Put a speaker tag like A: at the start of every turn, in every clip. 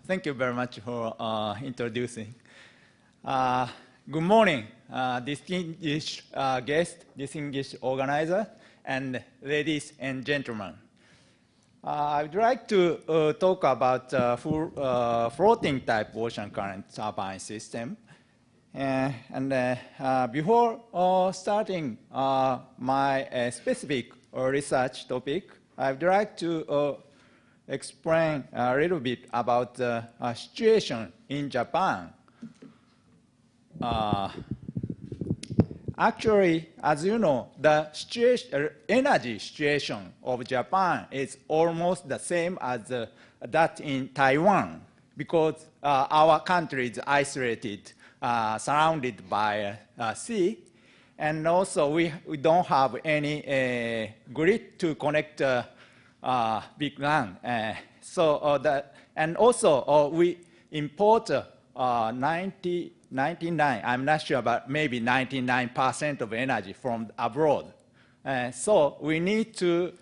A: Thank you very much for introducing. Good morning, distinguished guests, distinguished organizers, and ladies and gentlemen. I would like to talk about floating type ocean current turbine system. Before starting my specific research topic, I would like to explain a little bit about the situation in Japan. Actually, as you know, the energy situation of Japan is almost the same as that in Taiwan, because our country is isolated, surrounded by sea, and also we don't have any grid to connect big land. And also we import 99, I'm not sure, but maybe 99% of energy from abroad. So we need to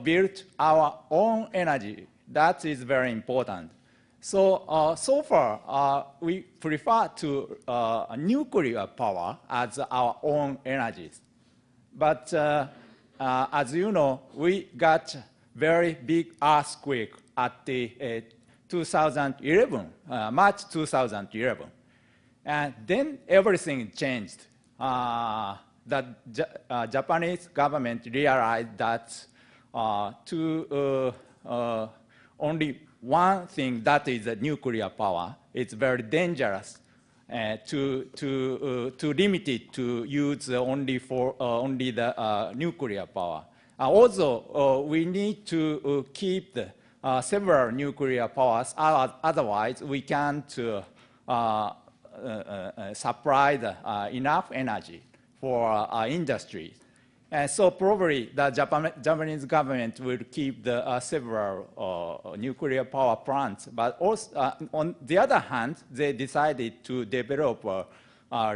A: build our own energy. That is very important. So, so far, we prefer to nuclear power as our own energies. But as you know, we got very big earthquake at the 2011, March 2011. And then everything changed. The Japanese government realized that only one thing, that is nuclear power, it's very dangerous to limit it to use only the nuclear power. Also, we need to keep several nuclear powers, otherwise we can't supply enough energy for industries. And so probably the Japanese government will keep the several nuclear power plants, but also on the other hand, they decided to develop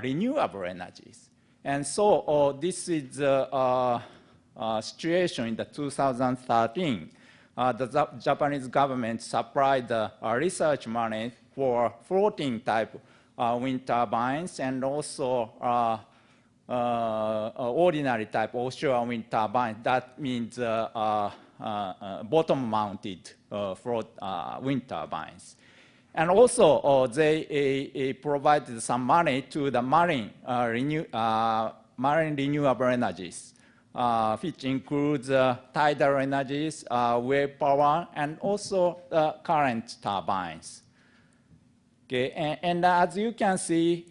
A: renewable energies. And so this is the situation in the 2013. The Japanese government supplied research money for floating type wind turbines and also ordinary type offshore wind turbines. That means bottom-mounted wind turbines. And also they provided some money to the marine renewable energies, which includes tidal energies, wave power, and also current turbines. Okay, and as you can see,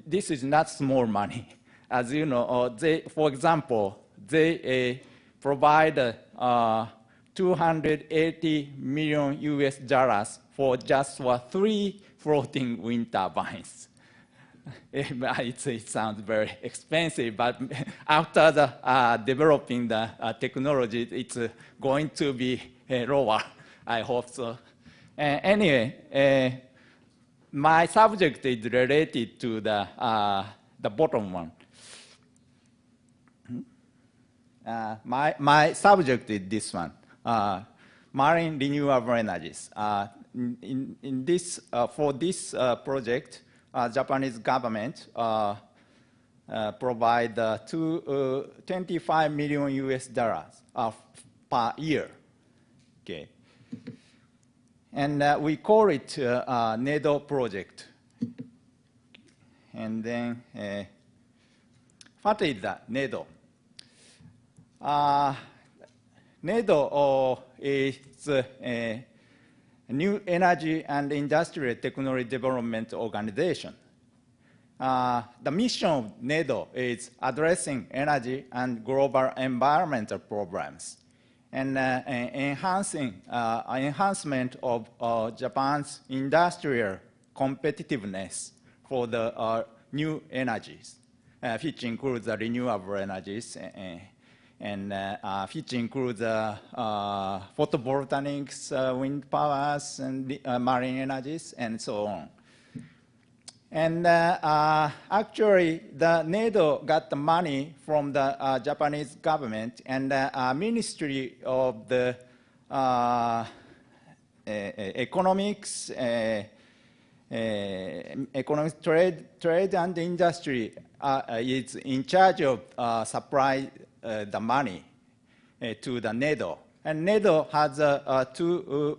A: this is not small money. As you know, for example, they provide 280 million US dollars for just 3 floating wind turbines. It sounds very expensive, but after developing the technology, it's going to be lower. I hope so. Anyway, my subject is related to the bottom one. My subject is this one, marine renewable energies. For this project, Japanese government provide 25 million US dollars per year. Okay. And we call it NEDO project. And then, what is that, NEDO? NEDO is a New Energy and Industrial Technology Development Organization. The mission of NEDO is addressing energy and global environmental problems and enhancement of Japan's industrial competitiveness for the new energies, which includes the renewable energies and which includes photovoltaics, wind powers, and marine energies, and so on. And actually, the NEDO got the money from the Japanese government, and the Ministry of the economics, economics, trade and industry is in charge of supply the money to the NEDO. And NEDO has two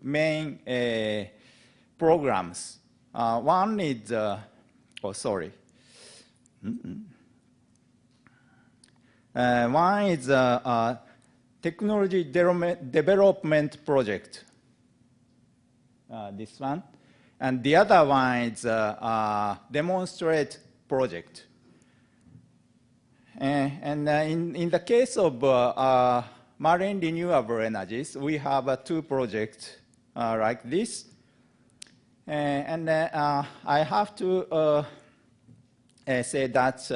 A: main programs. One is, one is technology development project, this one. And the other one is demonstrate project. And in the case of marine renewable energies, we have two projects like this. And I have to say that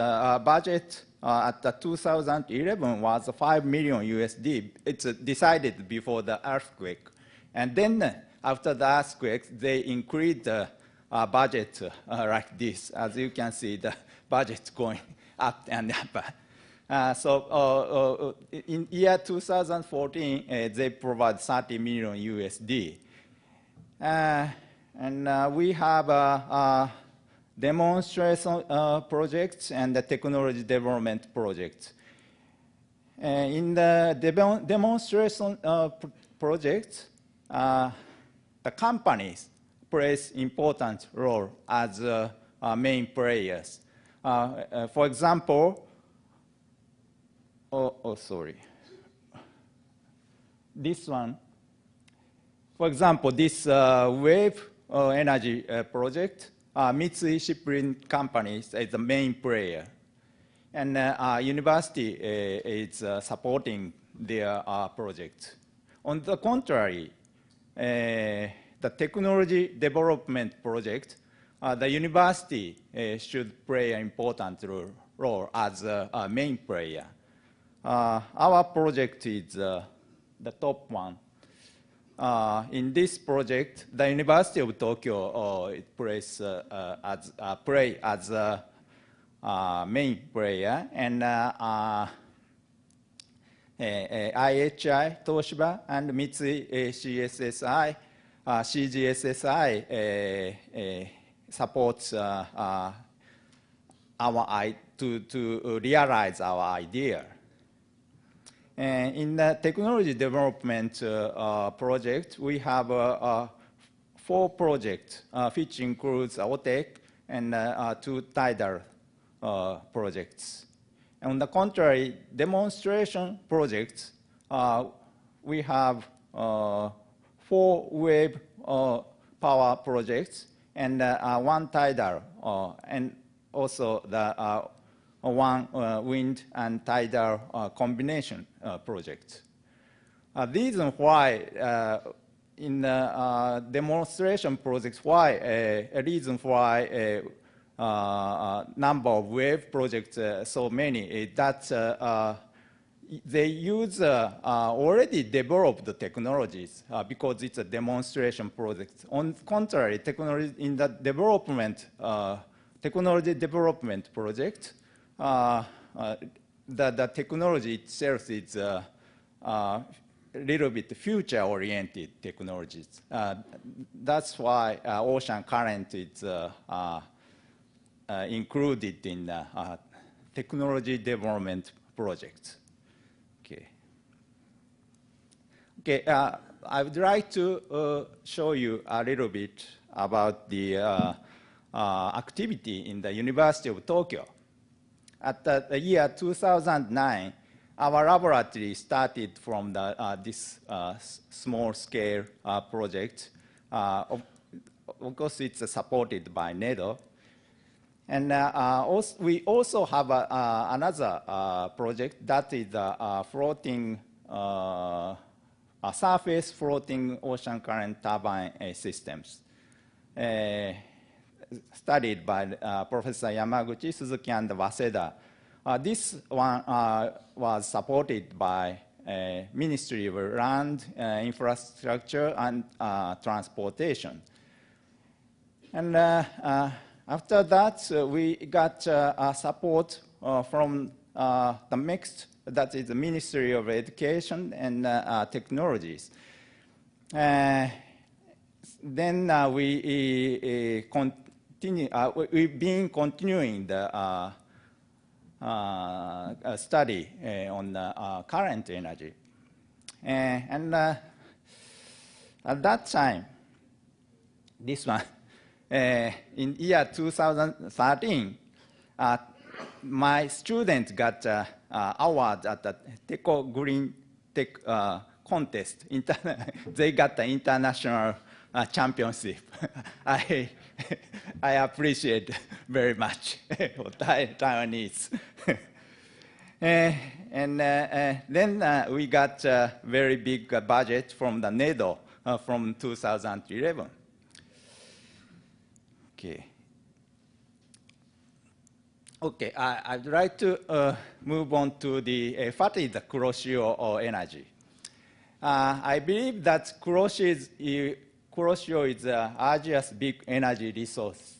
A: budget at the 2011 was 5 million USD. It's decided before the earthquake. And then after the earthquake, they increased the budget like this. As you can see, the budget's going up and up. So in year 2014, they provide 30 million USD. And we have demonstration projects and the technology development projects. In the demonstration projects, the companies plays important role as main players. For example, this one. For example, this wave energy project, Mitsui Shipbuilding Company is the main player. And university is supporting their project. On the contrary, the technology development project, the university should play an important role as a main player. Our project is the top one. In this project, the University of Tokyo it plays as a main player, and IHI, Toshiba, and Mitsui CGSSI supports to realize our idea. In the technology development project, we have 4 projects, which includes OTEC and 2 tidal projects. And on the contrary, demonstration projects, we have 4 wave power projects and 1 tidal, and also the 1 wind and tidal combination project. The reason why in the demonstration projects, a reason why number of wave projects so many is that they use already developed technologies because it's a demonstration project. On the contrary, technology in the development, technology development project, the technology itself is a little bit future-oriented technologies. That's why ocean current is included in the technology development project. Okay, I would like to show you a little bit about the activity in the University of Tokyo. At the year 2009, our laboratory started from this small-scale project. Of course, it's supported by NEDO. And we also have another project that is floating, surface floating ocean current turbine systems, studied by Professor Yamaguchi, Suzuki, and Waseda. This one was supported by Ministry of Land, Infrastructure, and Transportation. And after that, we got support from the mixed that is the Ministry of Education and Technologies. Then we continue. We've been continuing the study on current energy, and at that time, this one, in year 2013, my student got award at the Teco Green Tech contest. They got the international championship. I appreciate very much for Taiwanese. And then we got a very big budget from the NEDO from 2011. Okay. Okay, I'd like to move on to the what is the Kuroshio energy. I believe that Kuroshio is Asia's big energy resource,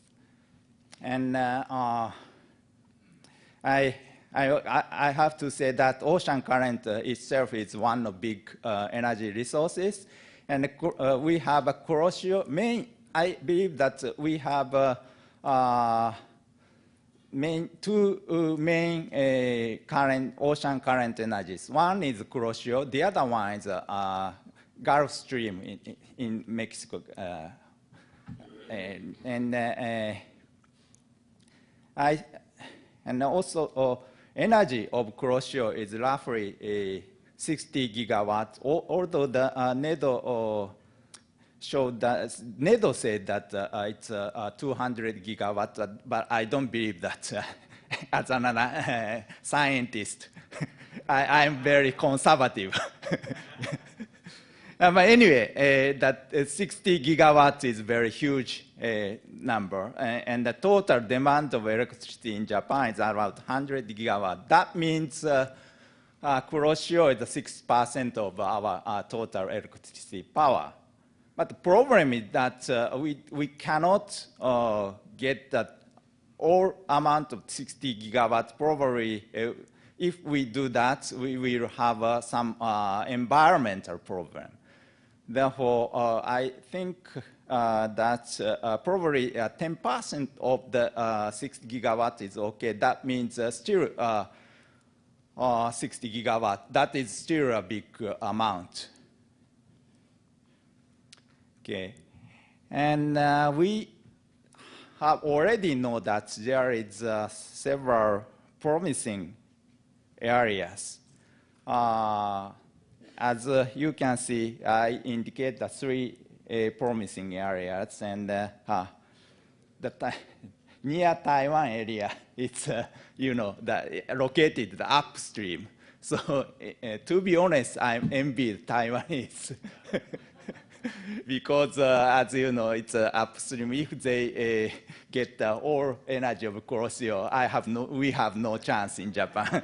A: and I have to say that ocean current itself is one of big energy resources, and we have a Kuroshio. I believe that we have two main ocean current energies. One is Kuroshio, the other one is Gulf Stream in Mexico. And also energy of Kuroshio is roughly 60 gigawatts, although the NEDO showed that NEDO said that it's 200 gigawatts, but I don't believe that. As a scientist, I'm very conservative. But anyway, that 60 gigawatts is a very huge number, and the total demand of electricity in Japan is around 100 gigawatts. That means Kuroshio is 6% of our total electricity power. But the problem is that we cannot get that all amount of 60 gigawatts. Probably, if we do that, we will have some environmental problem. Therefore, I think that probably 10% of the 6 gigawatts is okay. That means still 60 gigawatts. That is still a big amount. Okay, and we have already know that there is several promising areas. As you can see, I indicate the three promising areas, and near Taiwan area, it's located upstream. So to be honest, I'm envied Taiwanese. Because, as you know, it's upstream. If they get the all energy of Kuroshio, we have no chance in Japan.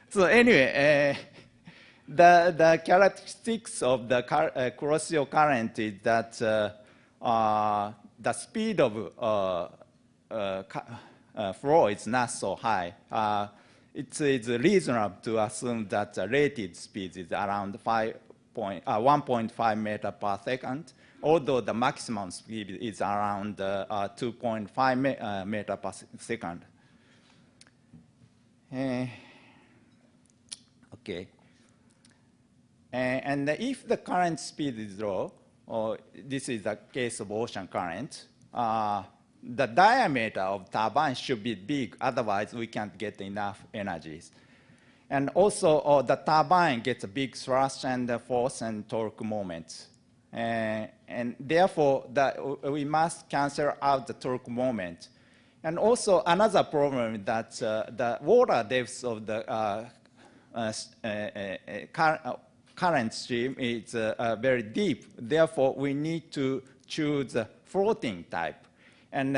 A: So anyway, the characteristics of the Kuroshio current is that the speed of flow is not so high. It's reasonable to assume that the rated speed is around 1.5 meters per second, although the maximum speed is around 2.5 meters per second. Okay. And if the current speed is low, or this is the case of ocean current, the diameter of turbine should be big, otherwise we can't get enough energies. And also, the turbine gets a big thrust and force and torque moments. And therefore, we must cancel out the torque moment. And also, another problem is that the water depth of the current stream is very deep. Therefore, we need to choose a floating type. And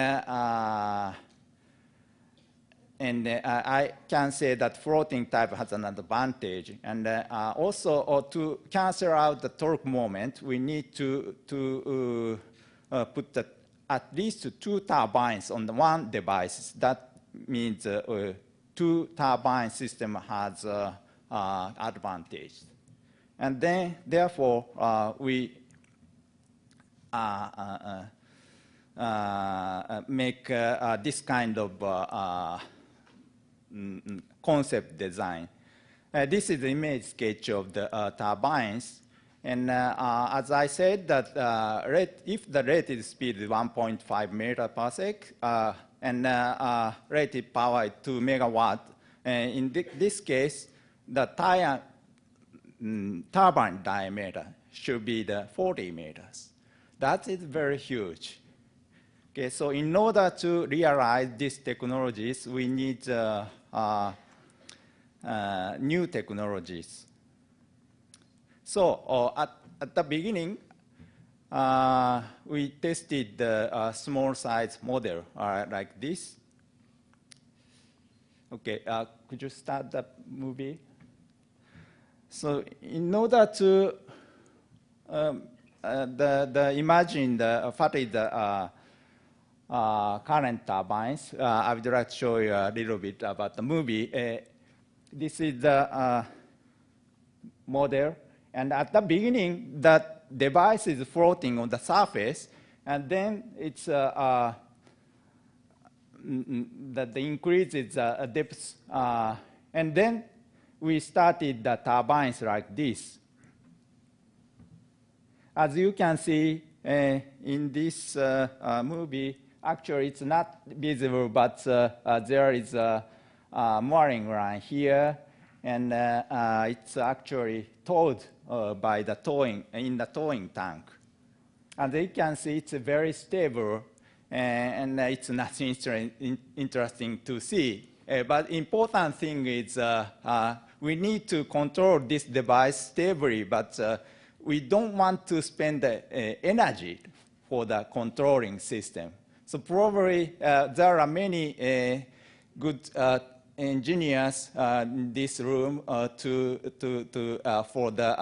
A: I can say that floating type has an advantage. And also, to cancel out the torque moment, we need to put at least 2 turbines on the one device. That means two turbine system has advantage. And then, therefore, we make this kind of concept design. This is the image sketch of the turbines. And as I said, that if the rated speed is 1.5 meter per sec, and rated power is 2 megawatt, in this case, the turbine diameter should be the 40 meters. That is very huge. Okay, so in order to realize these technologies, we need new technologies. So at the beginning, we tested the small size model like this. Okay, could you start the movie? So in order to imagine what is the current turbines, I would like to show you a little bit about the movie. This is the model. And at the beginning, that device is floating on the surface, and then it's that increases depth, and then we started the turbines like this. As you can see in this movie, actually it's not visible, but there is a mooring line here, and it's actually towed by the towing in the towing tank. As you can see, it's very stable, and it's not interesting to see. But important thing is we need to control this device stably, but we don't want to spend energy for the controlling system. So probably there are many good engineers in this room for the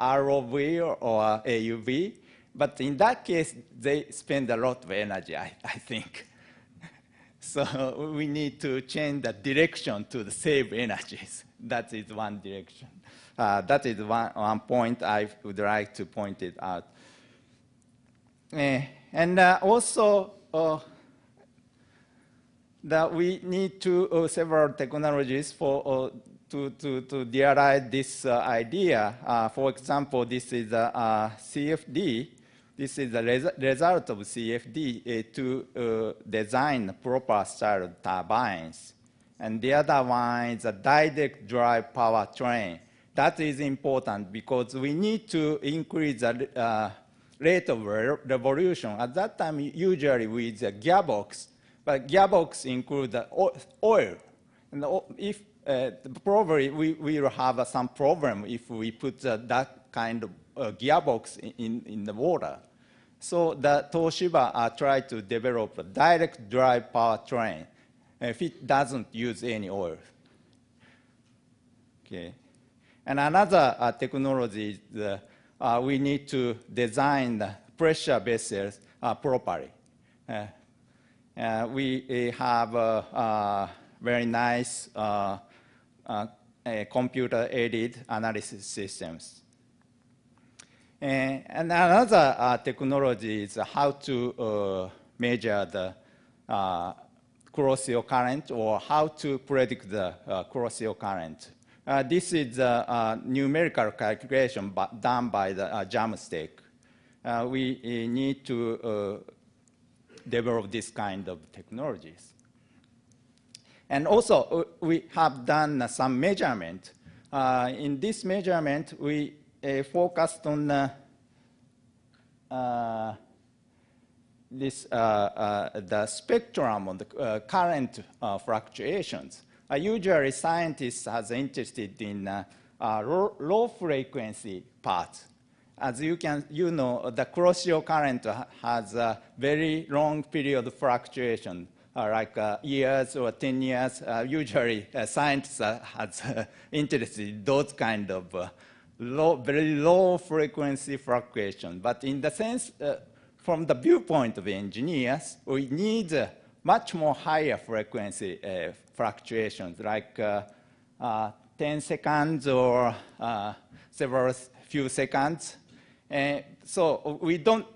A: ROV or AUV, but in that case, they spend a lot of energy, I think. So we need to change the direction to save energies. That is one direction. That is one point I would like to point it out. And also, that we need to several technologies for to realize this idea. For example, this is a CFD. This is the result of CFD to design proper style turbines. And the other one is a direct drive powertrain. That is important because we need to increase the rate of revolution. At that time, usually with the gearbox, but gearbox include the oil. And if probably we will have some problem if we put that kind of gearbox in the water. So the Toshiba tried to develop a direct drive powertrain if it doesn't use any oil. Okay. And another technology is we need to design the pressure vessels properly. We have very nice computer-aided analysis systems. And another technology is how to measure the cross-flow current or how to predict the cross-flow current. This is a numerical calculation done by the Jamstack. We need to develop this kind of technologies. And also, we have done some measurement. In this measurement, we focused on the spectrum of the current fluctuations. Usually, scientists are interested in low frequency parts. As you know, the cross-flow current has a very long period of fluctuation, like years or 10 years. Usually, scientists are interested in those kind of very low frequency fluctuation. But in the sense, from the viewpoint of engineers, we need much more higher frequency fluctuations, like 10 seconds or few seconds. So we didn't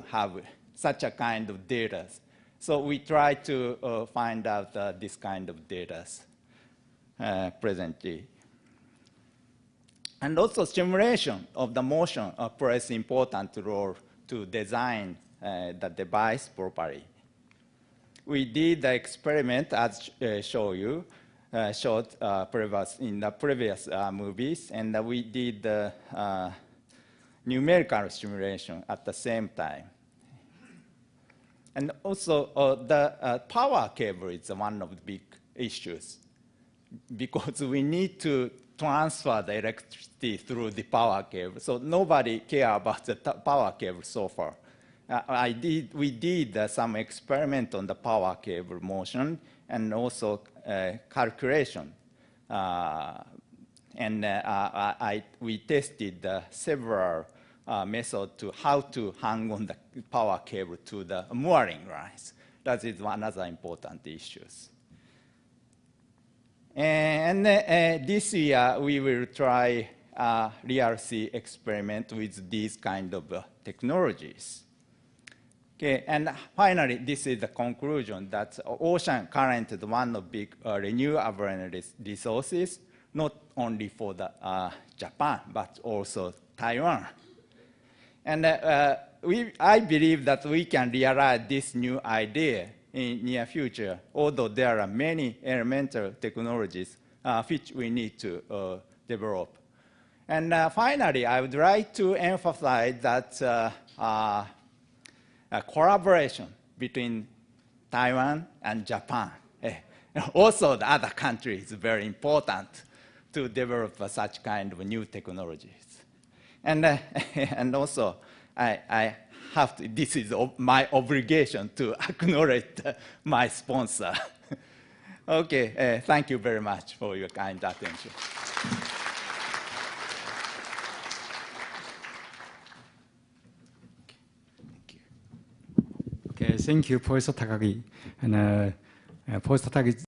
A: have such a kind of data. So we try to find out this kind of data presently. And also simulation of the motion plays important role to design the device properly. We did the experiment as showed in the previous movies, and we did the numerical simulation at the same time. And also the power cable is one of the big issues, because we need to transfer the electricity through the power cable. So nobody cares about the power cable so far. We did some experiment on the power cable motion and also calculation. We tested several methods to how to hang on the power cable to the mooring lines. That is another important issue. And this year, we will try a real sea experiment with these kind of technologies. Okay, and finally, this is the conclusion that ocean current is one of big renewable energy resources, not only for the Japan, but also Taiwan. And I believe that we can realize this new idea in near future, although there are many elemental technologies which we need to develop. And finally, I would like to emphasize that collaboration between Taiwan and Japan, also the other countries, is very important to develop such kind of new technologies. And also, I have to, this is my obligation to acknowledge my sponsor. Okay, thank you very much for your kind attention.
B: Okay, thank you, Professor Takagi. And Professor Takagi